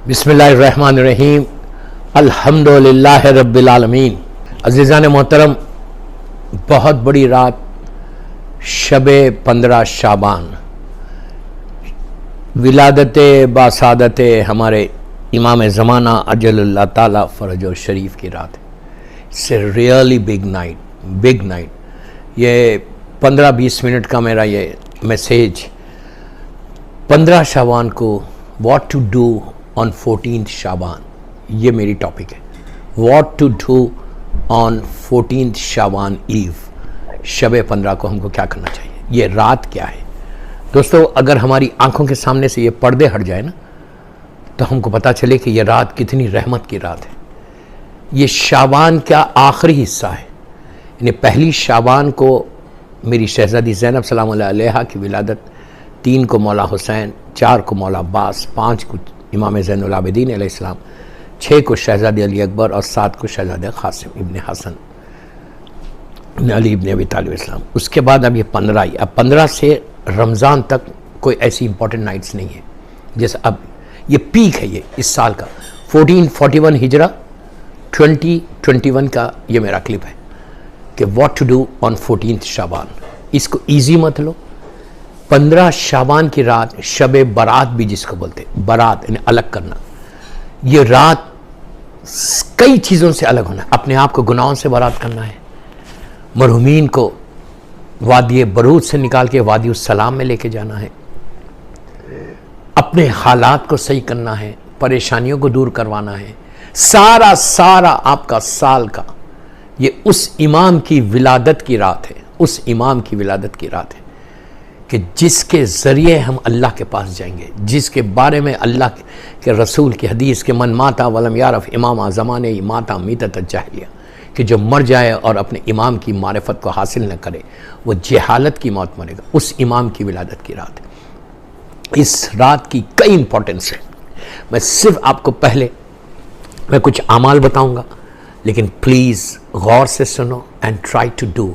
بسم اللہ الرحمن الرحیم الحمدللہ رب العالمین۔ عزیزان محترم، بہت بڑی رات شب 15 شعبان، ولادت باسعادت ہمارے امام زمانہ اجل اللہ تعالیٰ فرج و شریف کی رات ہے۔ It's a really big night. یہ 15-20 منٹ کا میرا یہ میسیج 15 شعبان کو واٹ ٹو ڈو آن 14 شعبان، یہ میری ٹاپک ہے۔ واٹ ٹو ڈو آن 14 شعبان ایو، شب 15 کو ہم کو کیا کرنا چاہیے، یہ رات کیا ہے۔ دوستو، اگر ہماری آنکھوں کے سامنے سے یہ پردے ہٹ جائے نا تو ہم کو پتہ چلے کہ یہ رات کتنی رحمت کی رات ہے۔ یہ شعبان کا آخری حصہ ہے، یعنی پہلی شعبان کو میری شہزادی زینب سلام اللہ علیہا کی ولادت، 3 کو مولا حسین، 4 کو مولا عباس، 5 کو امام زین العابدین علیہ السلام، 6 کو شہزادی علی اکبر اور 7 کو شہزادہ قاسم ابن حسن ابن علی ابن ابی طالب اسلام۔ اس کے بعد اب یہ 15 آئی۔ اب 15 سے رمضان تک کوئی ایسی امپورٹنٹ نائٹس نہیں ہے، جیسے اب یہ پیک ہے، یہ اس سال کا 1441 ہجرہ 2021 کا یہ میرا کلپ ہے کہ واٹ ٹو ڈو آن 14 شعبان۔ اس کو ایزی مت لو۔ 15 شعبان کی رات، شب برات بھی جس کو بولتے، برات یعنی الگ کرنا، یہ رات کئی چیزوں سے الگ ہونا ہے۔ اپنے آپ کو گناہوں سے برات کرنا ہے، مرحومین کو وادی برود سے نکال کے وادی السلام میں لے کے جانا ہے، اپنے حالات کو صحیح کرنا ہے، پریشانیوں کو دور کروانا ہے۔ سارا آپ کا سال کا یہ اس امام کی ولادت کی رات ہے، اس امام کی ولادت کی رات ہے کہ جس کے ذریعے ہم اللہ کے پاس جائیں گے، جس کے بارے میں اللہ کے رسول کی حدیث کہ من ماتا ولم یعرف امامہ زمانے ماتا میتۃ الجاہلیہ، کہ جو مر جائے اور اپنے امام کی معرفت کو حاصل نہ کرے وہ جہالت کی موت مرے گا۔ اس امام کی ولادت کی رات ہے۔ اس رات کی کئی امپورٹنس ہے۔ میں صرف آپ کو پہلے میں کچھ اعمال بتاؤں گا، لیکن پلیز غور سے سنو اینڈ ٹرائی ٹو ڈو۔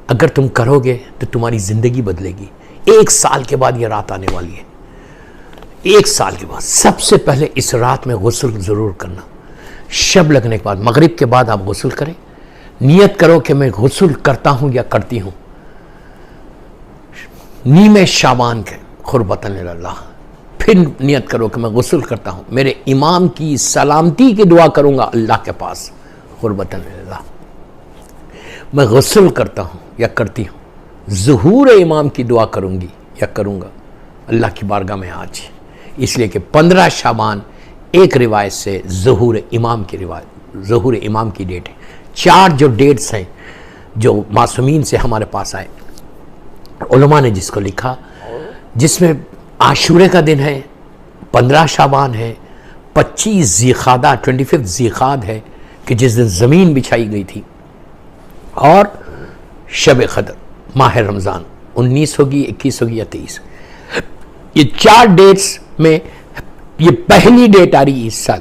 اگر تم کرو گے تو تمہاری زندگی بدلے گی۔ 1 سال کے بعد یہ رات آنے والی ہے، 1 سال کے بعد۔ سب سے پہلے اس رات میں غسل ضرور کرنا۔ شب لگنے کے بعد، مغرب کے بعد آپ غسل کریں، نیت کرو کہ میں غسل کرتا ہوں یا کرتی ہوں نیمِ شعبان کے قربتاً اللہ۔ پھر نیت کرو کہ میں غسل کرتا ہوں، میرے امام کی سلامتی کی دعا کروں گا اللہ کے پاس قربتاً اللہ۔ میں غسل کرتا ہوں یا کرتی ہوں، ظہور امام کی دعا کروں گی یا کروں گا اللہ کی بارگاہ میں آج، اس لیے کہ 15 شعبان ایک روایت سے ظہور امام کی روایت، ظہور امام کی ڈیٹ ہے۔ 4 جو ڈیٹس ہیں جو معصومین سے ہمارے پاس آئے، علماء نے جس کو لکھا، جس میں عاشورے کا دن ہے، 15 شعبان ہے، 25 ذیقعدہ 25 ذیقعد ہے کہ جس دن زمین بچھائی گئی تھی، اور شب قدر ماہ رمضان 19 ہوگی، 21 ہوگی یا 23۔ یہ 4 ڈیٹس میں یہ پہلی ڈیٹ آ رہی ہے اس سال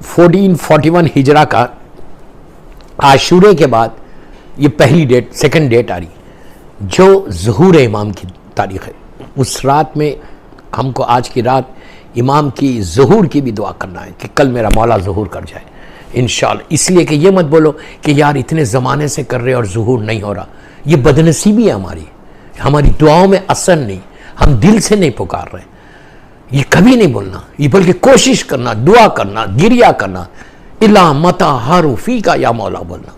1441 ہجرہ کا، عاشورے کے بعد یہ پہلی ڈیٹ، سیکنڈ ڈیٹ آ رہی ہے جو ظہور امام کی تاریخ ہے۔ اس رات میں ہم کو آج کی رات امام کی ظہور کی بھی دعا کرنا ہے کہ کل میرا مولا ظہور کر جائے انشاءاللہ۔ اس لیے کہ یہ مت بولو کہ یار اتنے زمانے سے کر رہے اور ظہور نہیں ہو رہا، یہ بدنصیبی ہے ہماری دعاؤں میں اثر نہیں، ہم دل سے نہیں پکار رہے۔ یہ کبھی نہیں بولنا، یہ بلکہ کوشش کرنا، دعا کرنا، گریہ کرنا، الا متا ہارو فی کا یا مولا بولنا،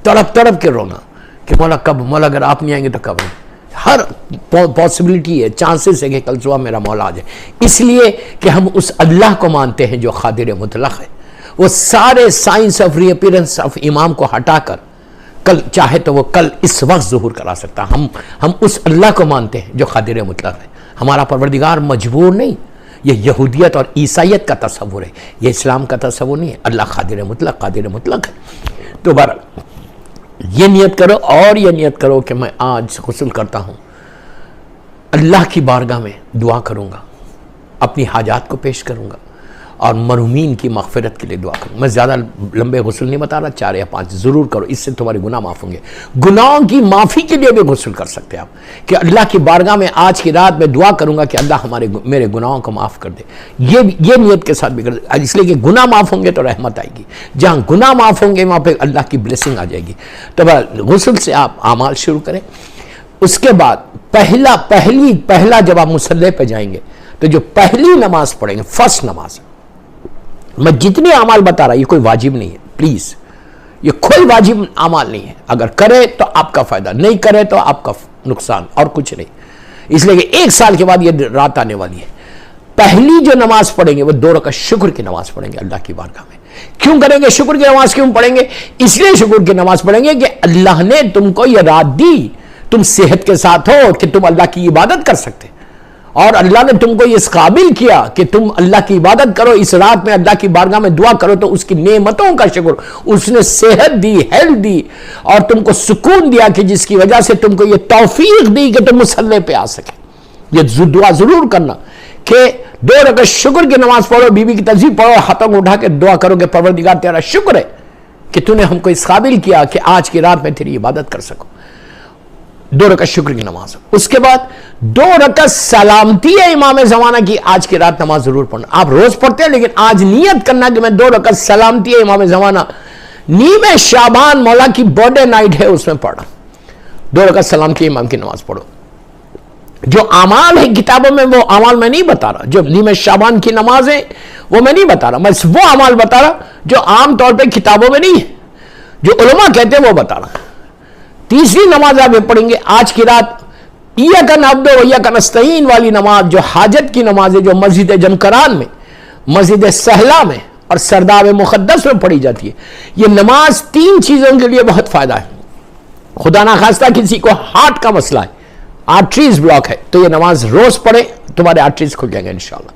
تڑپ کے رونا کہ مولا کب، مولا اگر آپ نہیں آئیں گے تو کب۔ ہر پاسبلٹی ہے، چانسز ہے کہ کل صبح میرا مولا آ جائے، اس لیے کہ ہم اس اللہ کو مانتے ہیں جو قادر مطلق ہے۔ وہ سارے signs of reappearance of امام کو ہٹا کر کل چاہے تو وہ کل اس وقت ظہور کرا سکتا۔ ہم اس اللہ کو مانتے ہیں جو قادر مطلق ہے۔ ہمارا پروردگار مجبور نہیں، یہ یہودیت اور عیسائیت کا تصور ہے، یہ اسلام کا تصور نہیں ہے۔ اللہ قادر مطلق ہے۔ تو بہرحال یہ نیت کرو، اور یہ نیت کرو کہ میں آج غسل کرتا ہوں، اللہ کی بارگاہ میں دعا کروں گا، اپنی حاجات کو پیش کروں گا، اور مرحومین کی مغفرت کے لیے دعا کرو. میں زیادہ لمبے غسل نہیں بتا رہا, 4 یا 5 ضرور کرو, اس سے تمہارے گناہ معاف ہوں گے. گناہوں کی معافی کے لیے بھی غسل کر سکتے ہیں آپ کہ اللہ کی بارگاہ میں آج کی رات میں دعا کروں گا کہ اللہ میرے گناہوں کو معاف کر دے. یہ نیت کے ساتھ بھی کر دے, اس لیے کہ گناہ معاف ہوں گے تو رحمت آئے گی. جہاں گناہ معاف ہوں گے وہاں پہ اللہ کی بلیسنگ آ جائے گی. تو غسل سے آپ اعمال شروع کریں. اس کے بعد پہلا جب آپ مصلی پہ جائیں گے تو جو پہلی نماز پڑھیں گے, فرسٹ نماز, میں جتنے اعمال بتا رہا یہ کوئی واجب نہیں ہے, پلیز یہ کوئی واجب اعمال نہیں ہے. اگر کرے تو آپ کا فائدہ, نہیں کرے تو آپ کا نقصان, اور کچھ نہیں. اس لیے کہ 1 سال کے بعد یہ رات آنے والی ہے. پہلی جو نماز پڑھیں گے وہ 2 رکعت شکر کی نماز پڑھیں گے اللہ کی بارگاہ میں. کیوں کریں گے شکر کی نماز, کیوں پڑھیں گے؟ اس لیے شکر کی نماز پڑھیں گے کہ اللہ نے تم کو یہ رات دی, تم صحت کے ساتھ ہو کہ تم اللہ کی عبادت کر سکتے, اور اللہ نے تم کو اس قابل کیا کہ تم اللہ کی عبادت کرو. اس رات میں اللہ کی بارگاہ میں دعا کرو تو اس کی نعمتوں کا شکر. اس نے صحت دی, ہیلتھ دی, اور تم کو سکون دیا کہ جس کی وجہ سے تم کو یہ توفیق دی کہ تم مصلی پہ آ سکے. یہ دعا ضرور کرنا کہ 2 رکعت شکر کی نماز پڑھو, بیوی کی تسبیح پڑھو, ہاتھوں کو اٹھا کے دعا کرو کہ پروردگار تیرا شکر ہے کہ تو نے ہم کو اس قابل کیا کہ آج کی رات میں تیری عبادت کر سکو. 2 رکعت شکر کی نماز. اس کے بعد 2 رکعت سلامتی ہے امام زمانہ کی, آج کی رات نماز ضرور پڑھنا. آپ روز پڑھتے ہیں لیکن آج نیت کرنا کہ میں 2 رکعت سلامتی ہے امام زمانہ, نیم شعبان مولا کی برتھ ڈے نائٹ ہے اس میں پڑھنا. 2 رکعت سلامتی امام کی نماز پڑھو. جو اعمال ہے کتابوں میں وہ اعمال میں نہیں بتا رہا, جو نیم شعبان کی نماز ہے وہ میں نہیں بتا رہا, میں وہ اعمال بتا رہا جو عام طور پہ کتابوں میں نہیں ہے, جو علماء کہتے ہیں وہ بتا رہا. تیسری نماز آپ پڑھیں گے آج کی رات, ایاک نعبد و ایاک نستعین والی نماز, جو حاجت کی نماز ہے, جو مسجد جمکران میں, مسجد سہلا میں اور سرداب مقدس میں پڑھی جاتی ہے. یہ نماز 3 چیزوں کے لیے بہت فائدہ ہے. خدا نخواستہ کسی کو ہارٹ کا مسئلہ ہے, آرٹریز بلاک ہے, تو یہ نماز روز پڑھیں, تمہارے آرٹریز کھل جائیں گے انشاءاللہ.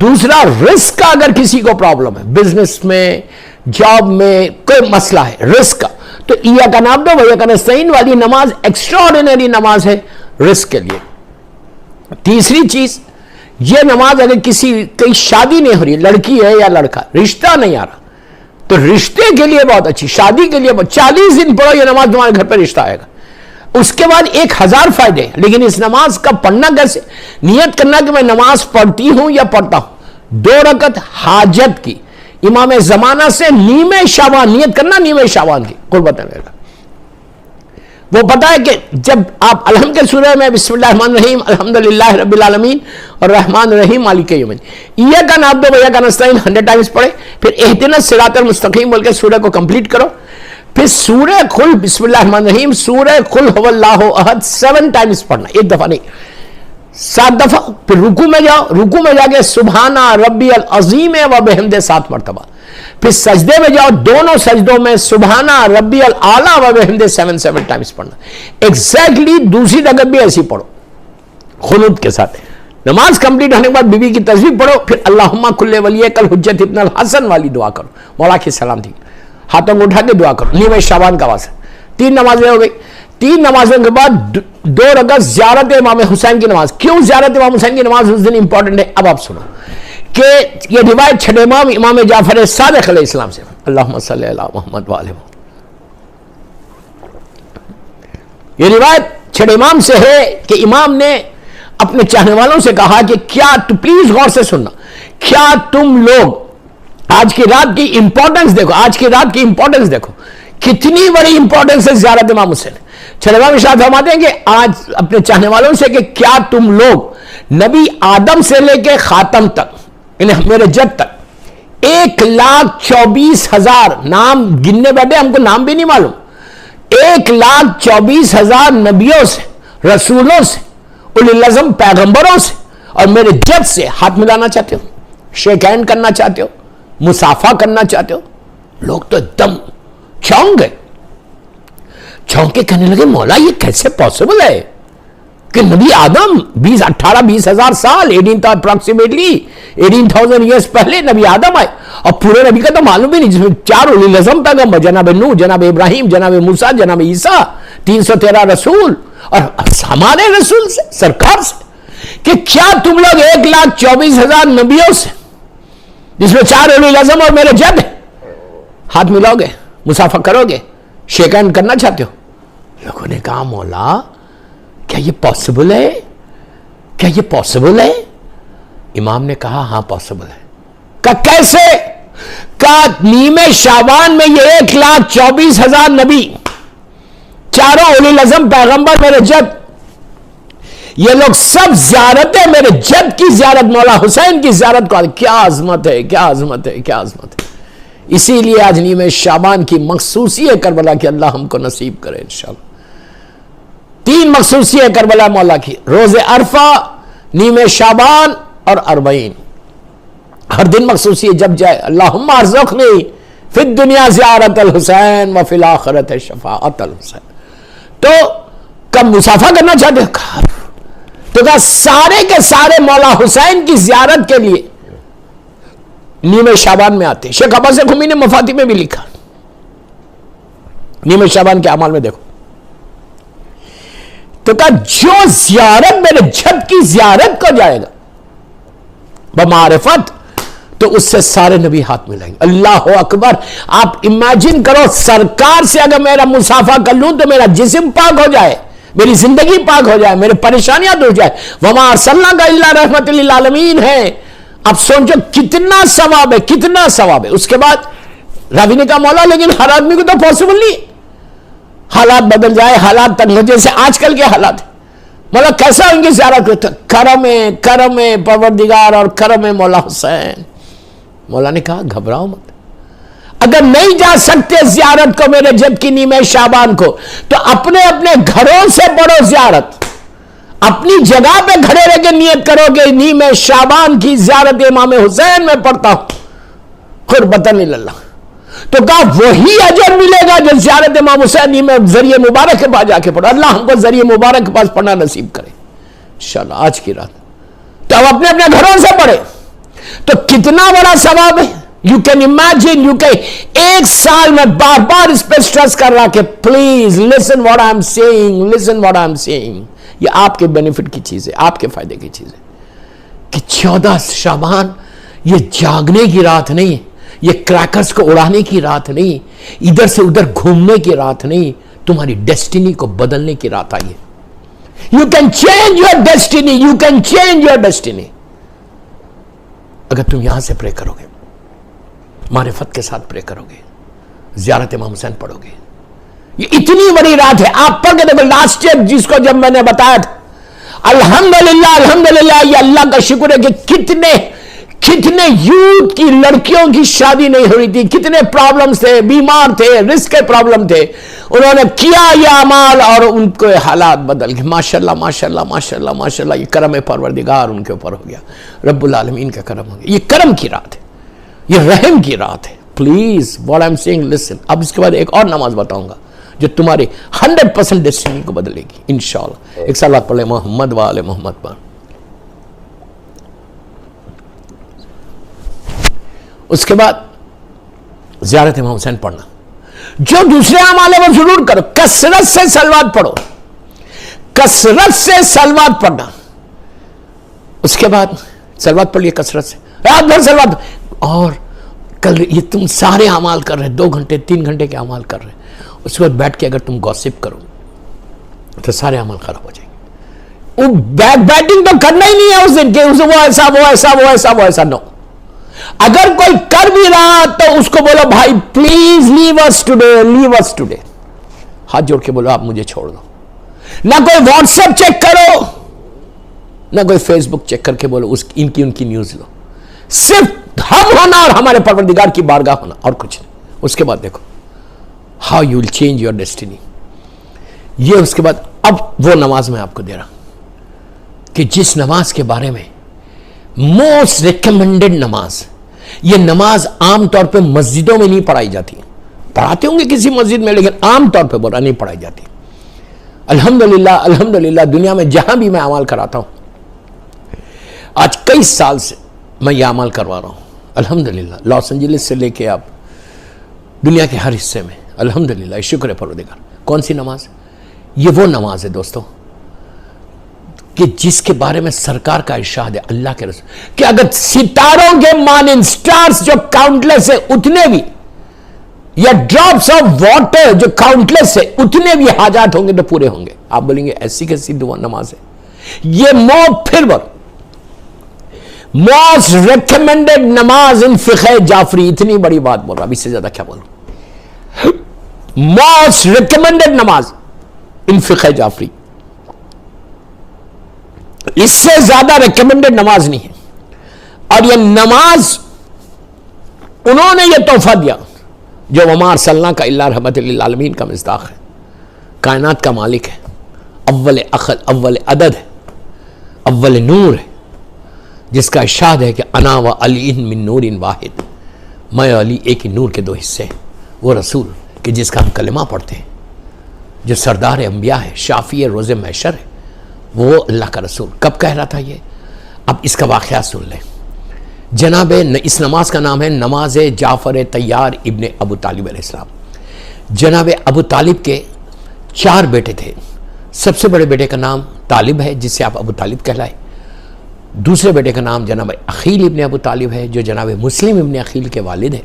دوسرا, رزق کا اگر کسی کو پرابلم ہے, بزنس میں, جاب میں کوئی مسئلہ ہے رزق کا, تو ایاک نعبد و ایاک نستعین والی نماز ایکسٹراڈنری نماز ہے رزق کے لیے. تیسری چیز, یہ نماز اگر کہیں شادی نہیں ہو رہی, لڑکی ہے یا لڑکا, رشتہ نہیں آ رہا, تو رشتے کے لیے بہت اچھی, شادی کے لیے 40 دن پڑھو یہ نماز, تمہارے گھر پہ رشتہ آئے گا. اس کے بعد 1000 فائدے ہیں. لیکن اس نماز کا پڑھنا کیسے؟ نیت کرنا کہ میں نماز پڑھتی ہوں یا پڑھتا ہوں. 2 رکعت حاجت کی امام زمانہ سے نیم شعبان, نیت کرنا نیم شعبان کی قربت ہے. وہ پتا ہے کہ جب آپ الحمد کے سورہ میں بسم اللہ الرحمن الرحیم الحمدللہ رب العالمین اور رحمان الرحیم مالک یوم الدین, ایاک نعبد و ایاک نستعین 100 ٹائمز پڑھے, پھر اہدنا الصراط المستقیم بول کے سورہ کو کمپلیٹ کرو. پھر سورہ قل بسم اللہ الرحمن الرحیم, سورہ قل هو اللہ احد 7 ٹائمز پڑھنا, 1 دفعہ نہیں, 7 دفعہ. پھر رکوع میں جاؤ, رکوع میں جا کے سبحان ربی العظیم و بحمدہ 7 مرتبہ. پھر سجدے میں جاؤ, دونوں سجدوں میں سبحان ربی الاعلیٰ و بحمدہ 7 ٹائمز پڑھنا. ایگزیکٹلی دوسری رکعت بھی ایسی پڑھو خنوت کے ساتھ. نماز کمپلیٹ ہونے کے بعد بیوی کی تسبیح پڑھو, پھر اللہم کل ولیک الحجت ابن الحسن والی دعا کرو, مولا کی سلامتی, ہاتھوں کو اٹھا کے دعا کرو. نیم شعبان کا واسطہ 3 نمازیں ہو گئی. 3 نمازوں کے بعد 2 رکعت زیارت امام حسین کی نماز. کیوں زیارت امام حسین کی نماز اس دن امپورٹنٹ ہے؟ اب آپ سنو کہ یہ روایت چھٹے امام امام جعفر صادق علیہ السلام سے, اللہم صلی علی محمد وآلہ محمد, یہ روایت چھٹے امام سے ہے کہ امام نے اپنے چاہنے والوں سے کہا کہ کیا, تو پلیز غور سے سننا, کیا تم لوگ آج کی رات کی امپورٹنس دیکھو, آج کی رات کی امپورٹنس دیکھو, کتنی بڑی امپورٹنس ہے زیارت امام حسین. چھٹے امام ارشاد فرماتے ہیں کہ آج اپنے چاہنے والوں سے کہ کیا تم لوگ نبی آدم سے لے کے خاتم تک, یعنی میرے جد تک 1,24,000 نام گننے بیٹھے, ہم کو نام بھی نہیں معلوم, 1,24,000 نبیوں سے, رسولوں سے, اولی العزم پیغمبروں سے اور میرے جد سے ہاتھ ملانا چاہتے ہو, شیک ہینڈ کرنا چاہتے ہو, مسافہ کرنا چاہتے ہو. لوگ تو دم چونک گئے, چونک کے کہنے لگے مولا یہ کیسے پاسبل ہے کہ نبی آدم 18-20 ہزار سال, 18,000 ایئرس پہلے نبی آدم آئے, اور پورے نبی کا تو معلوم بھی نہیں, جس میں 4 اولی العزم پیغمبر, جناب نوح, جناب ابراہیم, جناب موسیٰ, جناب عیسیٰ, 313 رسول, اور ہمارے رسول سے, سرکار سے, کہ کیا تم لوگ 1,24,000 نبیوں سے جس میں 4 اولی العزم اور میرے جد ہیں. ہاتھ ملاؤ گے, مسافہ کرو گے, شیک ہینڈ کرنا چاہتے ہو؟ لوگوں نے کہا مولا کیا یہ پاسبل ہے؟ کیا یہ پاسبل ہے؟ امام نے کہا ہاں پاسبل ہے. کہا کیسے؟ کہا نیمے شعبان میں یہ 1,24,000 نبی, 4 اولی العزم پیغمبر میرے جد, یہ لوگ سب زیارت ہے میرے جد کی زیارت, مولا حسین کی زیارت کو. کیا عظمت ہے, کیا عظمت ہے, کیا عظمت ہے. اسی لیے آج نیمے شعبان کی مخصوصی ہے کربلا کی, اللہ ہم کو نصیب کرے انشاءاللہ. 3 مخصوصی ہے کربلا مولا کی, روز عرفہ, نیمے شعبان اور 40. ہر دن مخصوصی ہے جب جائے اللہم ارزقنی فی الدنیا زیارت الحسین وفی الآخرت شفاعت الحسین. تو کب مسافہ کرنا چاہتے ہو؟ تو کہا سارے کے سارے مولا حسین کی زیارت کے لیے نیمے شعبان میں آتے. شیخ عباس قمی نے مفاتی میں بھی لکھا, نیمے شعبان کے اعمال میں دیکھو. تو کہا جو زیارت میرے جد کی زیارت کو جائے گا بمعرفت, تو اس سے سارے نبی ہاتھ ملائیں گے. اللہ اکبر. آپ امیجن کرو, سرکار سے اگر میرا مسافہ کر لوں تو میرا جسم پاک ہو جائے, میری زندگی پاک ہو جائے, میرے پریشانیاں دور جائے. وما ارسلناک الا رحمۃ للعالمین ہے. اب سوچو کتنا ثواب ہے, کتنا ثواب ہے. اس کے بعد راوی نے کہا مولا لیکن ہر آدمی کو تو پاسبل نہیں, حالات بدل جائے, حالات تک جیسے آج کل کے حالات ہیں. مولا کیسا ان کی زیارت کرتا؟ کرم پروردگار اور کرم مولا حسین. مولا نے کہا گھبراؤ مت, اگر نہیں جا سکتے زیارت کو میرے جد کی نیمے شعبان کو, تو اپنے اپنے گھروں سے پڑھو زیارت. اپنی جگہ پہ کھڑے رہ کے نیت کرو کہ نیمے شعبان کی زیارت امام حسین میں پڑھتا ہوں قربتاً اللہ. تو کہا وہی اجر ملے گا جو زیارت امام حسین میں ذریعہ مبارک کے پاس جا کے پڑھو. اللہ ہم کو ذریعہ مبارک کے پاس پڑھنا نصیب کرے انشاءاللہ آج کی رات. تو اب اپنے اپنے گھروں سے پڑھے تو کتنا بڑا ثواب ہے. You can imagine, you can ایک سال میں بار بار اس پہ سٹریس کر رہا کہ please listen what I am seeing, listen what I am saying. یہ آپ کے بینیفٹ کی چیز ہے, آپ کے فائدے کی چیز ہے کہ 14 شعبان یہ جاگنے کی رات نہیں, یہ کریکرز کو اڑانے کی رات نہیں, ادھر سے ادھر گھومنے کی رات نہیں, تمہاری ڈیسٹینی کو بدلنے کی رات آئی ہے. You can change your destiny, you can change your destiny. اگر تم یہاں سے پرے کرو گے, معرفت کے ساتھ پرے کرو گے, زیارت امام حسین پڑھو گے, یہ اتنی بڑی رات ہے. آپ پڑھ کے دیکھو لاسٹ ایئر جس کو جب میں نے بتایا تھا, الحمدللہ الحمدللہ, یہ اللہ کا شکر ہے کہ کتنے یوتھ کی لڑکیوں کی شادی نہیں ہو رہی تھی, کتنے پرابلمز تھے, بیمار تھے, رزق کے پرابلم تھے, انہوں نے کیا یہ اعمال اور ان کے حالات بدل گئے. ماشاءاللہ ماشاءاللہ ماشاءاللہ ماشاءاللہ. یہ کرم پروردگار ان کے اوپر ہو گیا, رب العالمین کا کرم ہو گیا. یہ کرم کی رات ہے, یہ رحم کی رات ہے. Please what I am seeing listen. اب اس کے بعد ایک اور نماز بتاؤں گا جو تمہاری 100% ڈیسٹینی کو بدلے گی انشاءاللہ. ایک صلوات پڑھ لیں محمد و آل محمد پر. اس کے بعد زیارت امام حسین پڑھنا. جو دوسرے اعمال ہے وہ ضرور کرو, کثرت سے صلوات پڑھو, کثرت سے صلوات پڑھنا. اس کے بعد صلوات پڑھ لیے کثرت سے, رات بھر صلوات. اور کل یہ تم سارے اعمال کر رہے, 2 گھنٹے 3 گھنٹے کے اعمال کر رہے, اس کے بعد بیٹھ کے اگر تم گوسپ کرو تو سارے عمل خراب ہو جائیں گے. وہ بیک بیٹنگ تو کرنا ہی نہیں ہے اس دن کہ وہ ایسا وہ ایسا وہ ایسا وہ ایسا. نو, اگر کوئی کر بھی رہا تو اس کو بولو بھائی please leave us today, leave us today. ہاتھ جوڑ کے بولو آپ مجھے چھوڑ دو. نہ کوئی واٹس ایپ چیک کرو, نہ کوئی فیس بک چیک کر کے بولو ان کی نیوز لو. صرف ہم ہونا اور ہمارے پروردگار کی بارگاہ ہونا, اور کچھ نہیں. اس کے بعد دیکھو how you will change your destiny. یہ اس کے بعد اب وہ نماز میں آپ کو دے رہا کہ جس نماز کے بارے میں موسٹ ریکمینڈڈ نماز, یہ نماز عام طور پہ مسجدوں میں نہیں پڑھائی جاتی, پڑھاتے ہوں گے کسی مسجد میں لیکن عام طور پہ بولا نہیں پڑھائی جاتی. الحمدللہ الحمدللہ دنیا میں جہاں بھی میں اعمال کراتا ہوں, آج کئی سال سے میں یہ اعمال کروا رہا ہوں الحمدللہ, لاس اینجلس سے لے کے آپ دنیا کے ہر حصے میں الحمدللہ. شکر ہے پروردگار. کون سی نماز؟ یہ وہ نماز ہے دوستو کہ جس کے بارے میں سرکار کا ارشاد ہے اللہ کے رسول کہ اگر ستاروں کے مانند سٹارز جو کاؤنٹلیس ہے اتنے بھی، یا ڈراپس آف واٹر جو کاؤنٹلیس ہے اتنے بھی حاجات ہوں گے تو پورے ہوں گے. آپ بولیں گے ایسی کیسی دعا نماز ہے؟ یہ پھر موسٹ ریکمینڈڈ نماز ان فقہ جعفری. اتنی بڑی بات بول رہا، اب اس سے زیادہ کیا بولوں؟ موسٹ ریکمینڈڈ نماز ان فقہ جعفری، اس سے زیادہ ریکمینڈڈ نماز نہیں ہے. اور یہ نماز انہوں نے یہ تحفہ دیا جو وما ارسلناک الا رحمۃ للعالمین کا مصداق ہے، کائنات کا مالک ہے، اول عقل، اول عدد ہے، اول نور ہے، جس کا ارشاد ہے کہ انا و علی من نور واحد، میں علی ایک ہی نور کے دو حصے ہیں. وہ رسول کہ جس کا ہم کلمہ پڑھتے ہیں، جو سردار انبیاء ہے، شافی روز محشر ہے، وہ اللہ کا رسول کب کہہ رہا تھا یہ؟ اب اس کا واقعہ سن لیں. جناب اس نماز کا نام ہے نماز جعفر طیار ابن ابو طالب علیہ السلام. جناب ابو طالب کے 4 بیٹے تھے. سب سے بڑے بیٹے کا نام طالب ہے، جس سے آپ ابو طالب کہلائے. دوسرے بیٹے کا نام جناب عقیل ابن ابو طالب ہے، جو جناب مسلم ابن عقیل کے والد ہیں.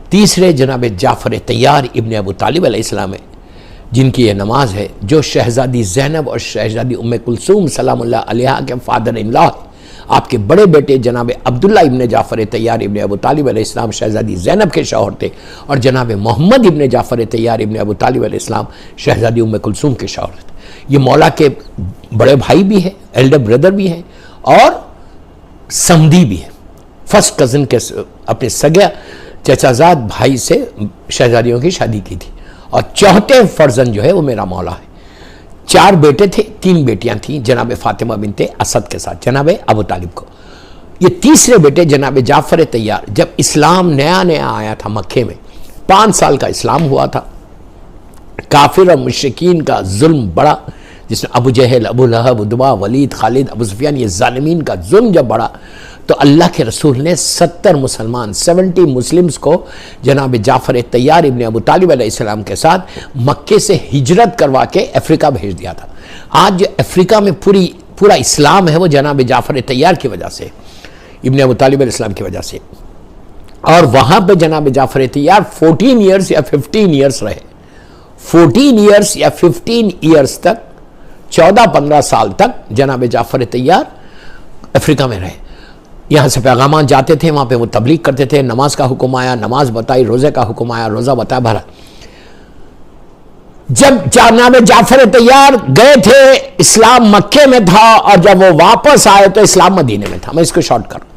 تیسرے جناب جعفر طیار ابن ابو طالب علیہ السلام ہے، جن کی یہ نماز ہے، جو شہزادی زینب اور شہزادی ام کلثوم سلام اللہ علیہا کے فادر ان لا ہے. آپ کے بڑے بیٹے جناب عبداللہ ابن جعفر طیار ابن ابو طالب علیہ السلام شہزادی زینب کے شوہر تھے، اور جناب محمد ابن جعفر طیار ابن ابو طالب علیہ السلام شہزادی ام کلثوم کے شوہر تھے. یہ مولا کے بڑے بھائی بھی ہیں، ایلڈر بردر بھی ہیں، اور سمدی بھی ہیں. فرسٹ کزن کے اپنے سگے چچا زاد بھائی سے شہزادیوں کی شادی کی تھی. اور چوتھے فرزند جو ہے وہ میرا مولا ہے. 4 بیٹے تھے، 3 بیٹیاں تھیں جناب فاطمہ بنت اسد کے ساتھ جناب ابو طالب کو. یہ تیسرے بیٹے جناب جعفر طیار، جب اسلام نیا نیا آیا تھا مکے میں، 5 سال کا اسلام ہوا تھا، کافر اور مشرکین کا ظلم بڑا، جس میں ابو جہل، ابو لہب، عتبہ، ولید، خالد، ابو سفیان، یہ ظالمین کا ظلم جب بڑا، تو اللہ کے رسول نے 70 مسلمان 70 مسلمز کو جناب جعفر طیار ابن ابو طالب علیہ السلام کے ساتھ مکے سے ہجرت کروا کے افریقہ بھیج دیا تھا. آج جو افریقہ میں پورا اسلام ہے وہ جناب جعفر طیار کی وجہ سے، ابن ابو طالب علیہ السلام کی وجہ سے. اور وہاں پہ جناب جعفر طیار 14 ایئرس یا 15 ایئرس رہے. 14 ایئرس یا 15 ایئرس تک، 14-15 سال تک جناب جعفر طیار افریقہ میں رہے. یہاں سے پیغامات جاتے تھے، وہاں پہ وہ تبلیغ کرتے تھے. نماز کا حکم آیا، نماز بتائی. روزے کا حکم آیا، روزہ بتایا، بھرا. جب جناب جعفر طیار گئے تھے، اسلام مکے میں تھا، اور جب وہ واپس آئے تو اسلام مدینے میں تھا. میں اس کو شارٹ کروں.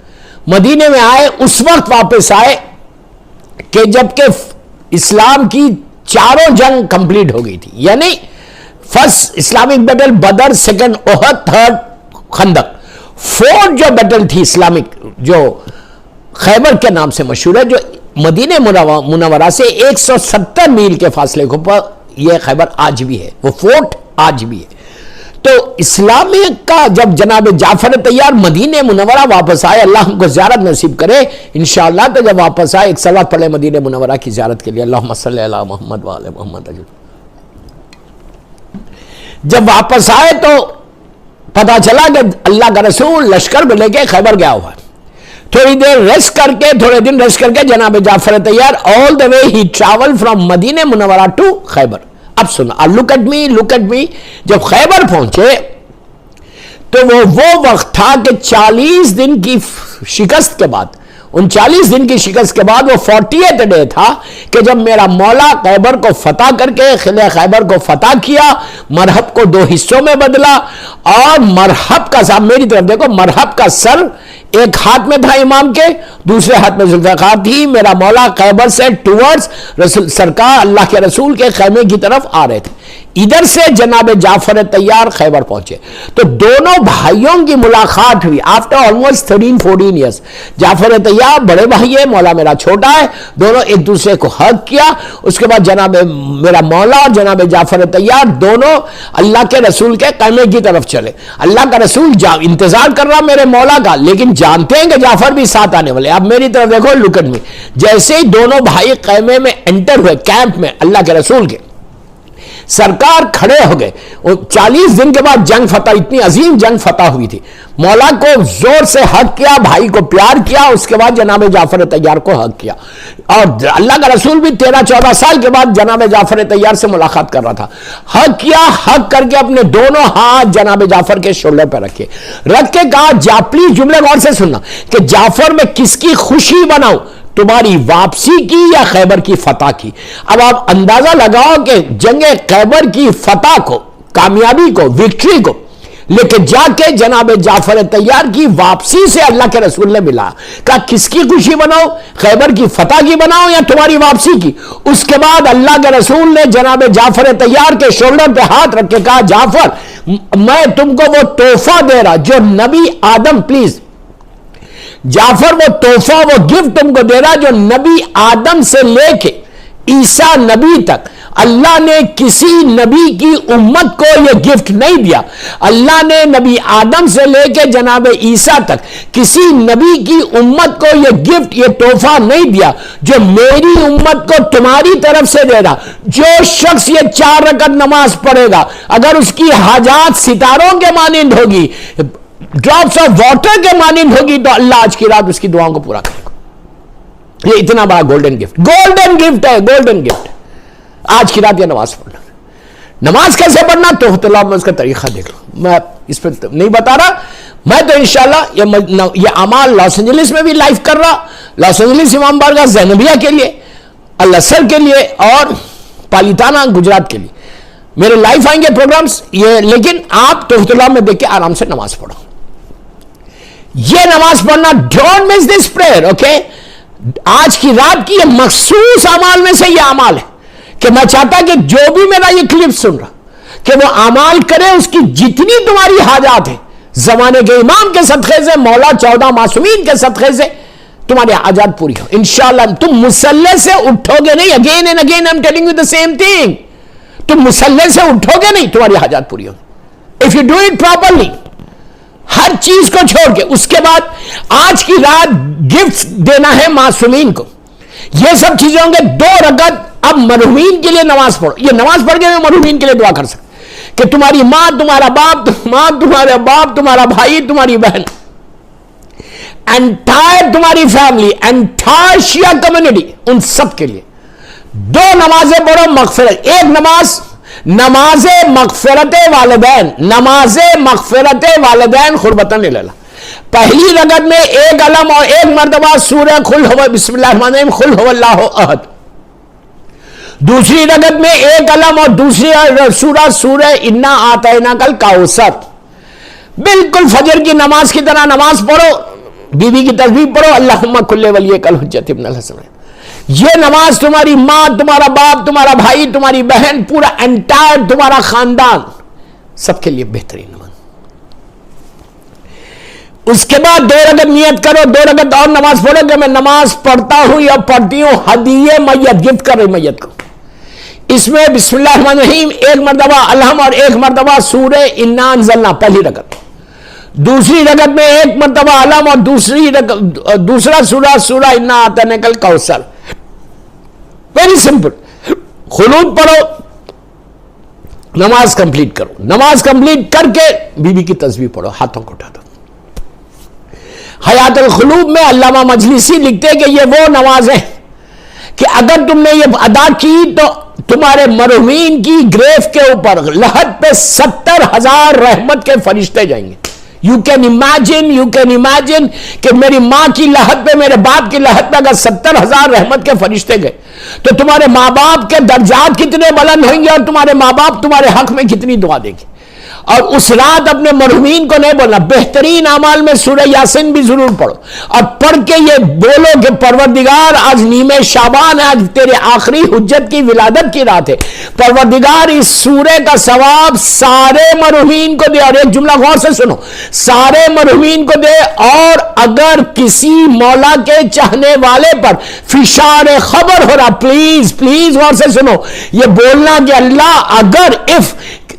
مدینے میں آئے، اس وقت واپس آئے کہ جب کہ اسلام کی 4 جنگ کمپلیٹ ہو گئی تھی. یعنی فرسٹ اسلامک بیٹل بدر، سیکنڈ احد، تھرڈ خندق. 4 جو بیٹل تھی اسلامک، جو خیبر کے نام سے مشہور ہے، جو مدینہ منورہ سے 170 میل کے فاصلے کے اوپر یہ خیبر آج بھی ہے، وہ فورٹ آج بھی ہے. تو اسلامی کا جب جناب جعفر طیار مدینہ منورہ واپس آئے، اللہ ہم کو زیارت نصیب کرے انشاءاللہ. تو جب واپس آئے، ایک صلوات پڑھے مدینہ منورہ کی زیارت کے لیے، اللہم صلی علی محمد وعلی محمد. جب واپس آئے تو پتا چلا کہ اللہ کا رسول لشکر کو لے کے خیبر گیا ہوا ہے. تھوڑی دیر ریسٹ کر کے، تھوڑے دن ریسٹ کر کے جناب جعفر طیار آل دا وے ہی ٹریول فرام مدینہ منورہ ٹو خیبر. اب سنا، لک ایٹ می. جب خیبر پہنچے تو وہ وقت تھا کہ 40 دن کی شکست کے بعد، ان 40 دن کی شکست کے بعد وہ 40th ڈے تھا کہ جب میرا مولا خیبر کو فتح کر کے قلعہ خیبر کو فتح کیا، مرحب کو 2 حصوں میں بدلا، اور مرحب کا سر، میری طرف دیکھو، مرحب کا سر ایک ہاتھ میں تھا امام کے، دوسرے ہاتھ میں ذوالفقار تھی. میرا مولا خیبر سے ٹورڈز رسول سرکار اللہ کے رسول کے خیمے کی طرف آ رہے تھے. ادھر سے جناب جعفر طیار خیبر پہنچے تو دونوں بھائیوں کی ملاقات ہوئی آفٹر آلموسٹ 13-14 ایئرس. جعفر طیار بڑے بھائی ہے، مولا میرا چھوٹا ہے، دونوں ایک دوسرے کو حق کیا. اس کے بعد جناب میرا مولا اور جناب جعفر طیار دونوں اللہ کے رسول کے خیمے کی طرف چلے. اللہ کا رسول انتظار کر رہا میرے مولا کا، لیکن جانتے ہیں کہ جعفر بھی ساتھ آنے والے. اب میری طرف دیکھو، لک ایٹ می. جیسے ہی دونوں بھائی خیمے میں انٹر ہوئے، کیمپ میں اللہ کے رسول کے، سرکار کھڑے ہو گئے. 40 دن کے بعد جنگ فتح, اتنی عظیم جنگ فتح ہوئی تھی. مولا کو زور سے حق کیا, بھائی کو پیار کیا, اس کے بعد جناب جعفر طیار کو حق کیا. اور اللہ کا رسول بھی 13-14 سال کے بعد جناب جعفر طیار سے ملاقات کر رہا تھا. حق کیا, حق کر کے اپنے دونوں ہاتھ جناب جعفر کے شولڈر پہ رکھے, رکھ کے کہا پلیز جملے غور سے سننا, کہ جعفر میں کس کی خوشی بناؤں, تمہاری واپسی کی یا خیبر کی فتح کی. اب آپ اندازہ لگاؤ کہ جنگ خیبر کی فتح کو, کامیابی کو, وکٹری کو لے کے جا کے جناب جعفر طیار کی واپسی سے اللہ کے رسول نے ملا, کہا کس کی خوشی بناؤ, خیبر کی فتح کی بناؤ یا تمہاری واپسی کی. اس کے بعد اللہ کے رسول نے جناب جعفر طیار کے شولڈر پہ ہاتھ رکھ کے کہا جعفر میں تم کو وہ تحفہ دے رہا جو نبی آدم, پلیز جعفر وہ تحفہ, وہ گفٹ تم کو دے رہا جو نبی آدم سے لے کے عیسیٰ نبی تک اللہ نے کسی نبی کی امت کو یہ گفٹ نہیں دیا. اللہ نے نبی آدم سے لے کے جناب عیسیٰ تک کسی نبی کی امت کو یہ گفٹ, یہ تحفہ نہیں دیا جو میری امت کو تمہاری طرف سے دے رہا. جو شخص یہ 4 رکعت نماز پڑھے گا, اگر اس کی حاجات ستاروں کے مانند ہوگی, ڈراپس آف واٹر کے مانند ہوگی, تو اللہ آج کی رات اس کی دعاؤں کو پورا کرے گا. یہ اتنا بڑا گولڈن گفٹ, گولڈن گفٹ ہے, گولڈن گفٹ. آج کی رات یہ نماز پڑھنا. نماز کیسے پڑھنا توحفۃ اللہ میں اس کا طریقہ دیکھ لو, میں اس پہ نہیں بتا رہا. میں تو انشاءاللہ یہ اعمال لاس اینجلس میں بھی لائیو کر رہا, لاس اینجلس امام بارگاہ زینبیہ کے لیے, الاسر کے لیے اور پالیتانہ گجرات کے لیے میرے لائیو آئیں گے پروگرامز یہ. لیکن آپ توحفۃ اللہ میں دیکھ کے آرام سے نماز پڑھو. یہ نماز پڑھنا, don't miss this prayer, okay. آج کی رات کی یہ مخصوص اعمال میں سے یہ اعمال ہے کہ میں چاہتا کہ جو بھی میرا یہ کلپ سن رہا کہ وہ اعمال کرے, اس کی جتنی تمہاری حاجات ہیں زمانے کے امام کے صدقے سے, مولا 14 معصومین کے صدقے سے تمہاری حاجات پوری ہو انشاءاللہ. تم مصلی سے اٹھو گے نہیں, again and again I am telling you the same thing, تم مصلی سے اٹھو گے نہیں, تمہاری حاجات پوری ہوگی if you do it properly, ہر چیز کو چھوڑ کے. اس کے بعد آج کی رات گفٹ دینا ہے معصومین کو, یہ سب چیزیں ہوں گے. 2 رکعت اب مرحومین کے لیے نماز پڑھو. یہ نماز پڑھ کے مرحومین کے لیے دعا کر سکتے کہ تمہاری ماں, تمہارا باپ, تمہارا باپ, تمہارا بھائی, تمہاری بہن, انٹائر تمہاری فیملی, انٹائر شیعہ کمیونٹی, ان سب کے لیے 2 نمازیں پڑھو مغفرت. ایک نماز مغفرت والدین, نماز مغفرت والدین قربتاً الی اللہ. پہلی رکعت میں 1 علم اور 1 مرتبہ سورہ قل ہو بسم اللہ الرحمن الرحیم قل هو اللہ احد. دوسری رکعت میں 1 علم اور دوسری سورہ انا اعطیناک الکوثر. بالکل فجر کی نماز کی طرح نماز پڑھو, بیوی کی تسبیح پڑھو, اللہم کل ولیک الحجۃ ابن الحسن. یہ نماز تمہاری ماں, تمہارا باپ, تمہارا بھائی, تمہاری بہن, پورا انٹائر تمہارا خاندان, سب کے لیے بہترین نماز. اس کے بعد 2 رکعت نیت کرو, 2 رکعت اور نماز پڑھو کہ میں نماز پڑھتا ہوں یا پڑھتی ہوں ہدیے میت, گفٹ کر رہی میت کو. اس میں بسم اللہ الرحمن الرحیم 1 مرتبہ الحم اور 1 مرتبہ سورہ انا انزلنا پہلی رکعت. دوسری رکعت میں 1 مرتبہ الحم اور دوسرا سورہ انا اعطیناک الکوثر. Very simple. خلوت پڑھو, نماز کمپلیٹ کرو. نماز کمپلیٹ کر کے بیوی کی تسبیح پڑھو, ہاتھوں کو اٹھا دو. حیات القلوب میں علامہ مجلسی لکھتے کہ یہ وہ نماز ہے کہ اگر تم نے یہ ادا کی تو تمہارے مرحومین کی گریف کے اوپر لحد پہ 70,000 رحمت کے فرشتے جائیں گے. یو کین امیجن کہ میری ماں کی لحد پہ, میرے باپ کی لحد پہ اگر 70,000 رحمت کے فرشتے گئے تو تمہارے ماں باپ کے درجات کتنے بلند ہویں گے اور تمہارے ماں باپ تمہارے حق میں کتنی دعا دیں گے. اور اس رات اپنے مرحومین کو نہیں بولنا. بہترین اعمال میں سورہ یاسین بھی ضرور پڑھو, اور پڑھ کے یہ بولو کہ پروردگار آج نیمہ شعبان ہے, آج تیرے آخری حجت کی ولادت کی رات ہے, پروردگار اس سورہ کا ثواب سارے مرحومین کو دے. اور ایک جملہ غور سے سنو, سارے مرحومین کو دے. اور اگر کسی مولا کے چاہنے والے پر فشار خبر ہو رہا, پلیز غور سے سنو, یہ بولنا کہ اللہ اگر